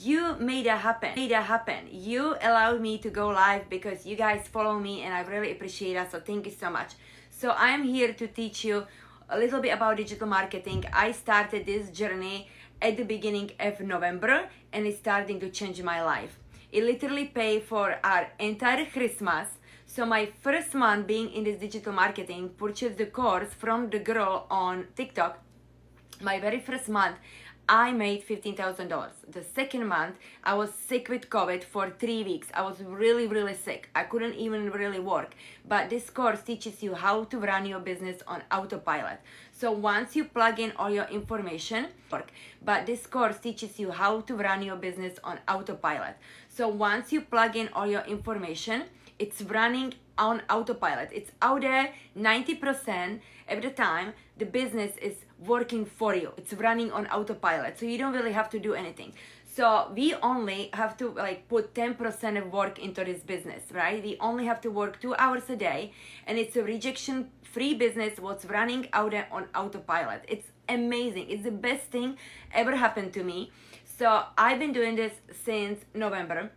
you made it happen. You allowed me to go live because you guys follow me and I really appreciate that. So thank you so much. So I'm here to teach you a little bit about digital marketing. I started this journey at the beginning of November and it's starting to change my life. It literally paid for our entire Christmas. So my first month being in this digital marketing, purchased the course from the girl on TikTok. My very first month, I made $15,000. The second month, I was sick with COVID for 3 weeks. I was really, really sick. I couldn't even really work. But this course teaches you how to run your business on autopilot. So once you plug in all your information, but this course teaches you how to run your business on autopilot. So once you plug in all your information, it's running on autopilot. It's out there 90% of the time. The business is working for you. It's running on autopilot. So you don't really have to do anything. So we only have to put 10% of work into this business, right? We only have to work 2 hours a day, and it's a rejection-free business what's running out there on autopilot. It's amazing. It's the best thing ever happened to me. So I've been doing this since November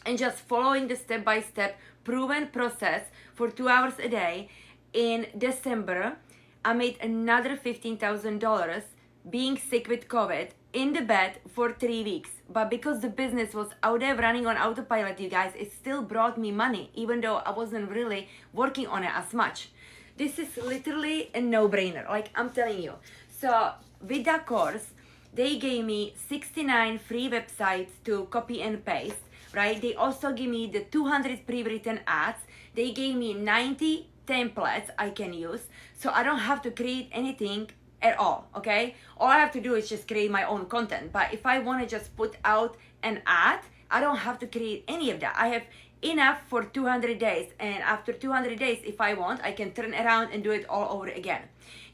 and just following the step-by-step proven process for 2 hours a day. In December, I made another $15,000 being sick with COVID in the bed for 3 weeks. But because the business was out there running on autopilot, you guys, it still brought me money, even though I wasn't really working on it as much. This is literally a no-brainer, like I'm telling you. So with that course, they gave me 69 free websites to copy and paste, right? They also give me the 200 pre-written ads. They gave me 90 templates I can use, so I don't have to create anything at all, okay? All I have to do is just create my own content. But if I want to just put out an ad, I don't have to create any of that. I have enough for 200 days, and after 200 days, if I want, I can turn around and do it all over again.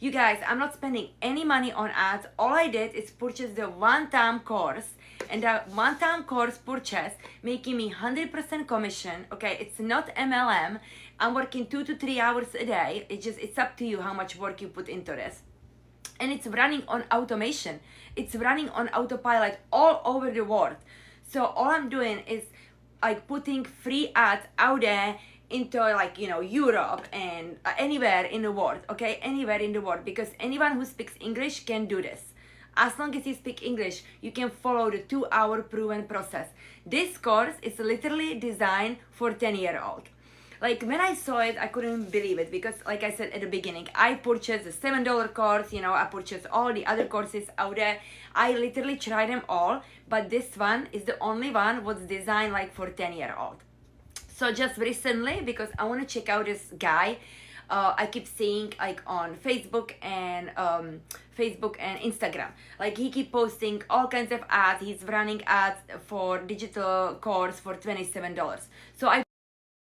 You guys, I'm not spending any money on ads. All I did is purchase the one-time course, and that one-time course purchase making me 100% commission, okay? It's not MLM. I'm working 2 to 3 hours a day. It's up to you how much work you put into this. And it's running on automation. It's running on autopilot all over the world. So all I'm doing is putting free ads out there into Europe and anywhere in the world, okay? Anywhere in the world, because anyone who speaks English can do this. As long as you speak English, you can follow the 2-hour proven process. This course is literally designed for 10-year-old. When I saw it, I couldn't believe it because, like I said at the beginning, I purchased the $7 course, I purchased all the other courses out there. I literally tried them all, but this one is the only one was designed for 10-year-old. So just recently, because I want to check out this guy, I keep seeing on Facebook and Instagram. He keep posting all kinds of ads. He's running ads for digital course for $27. So I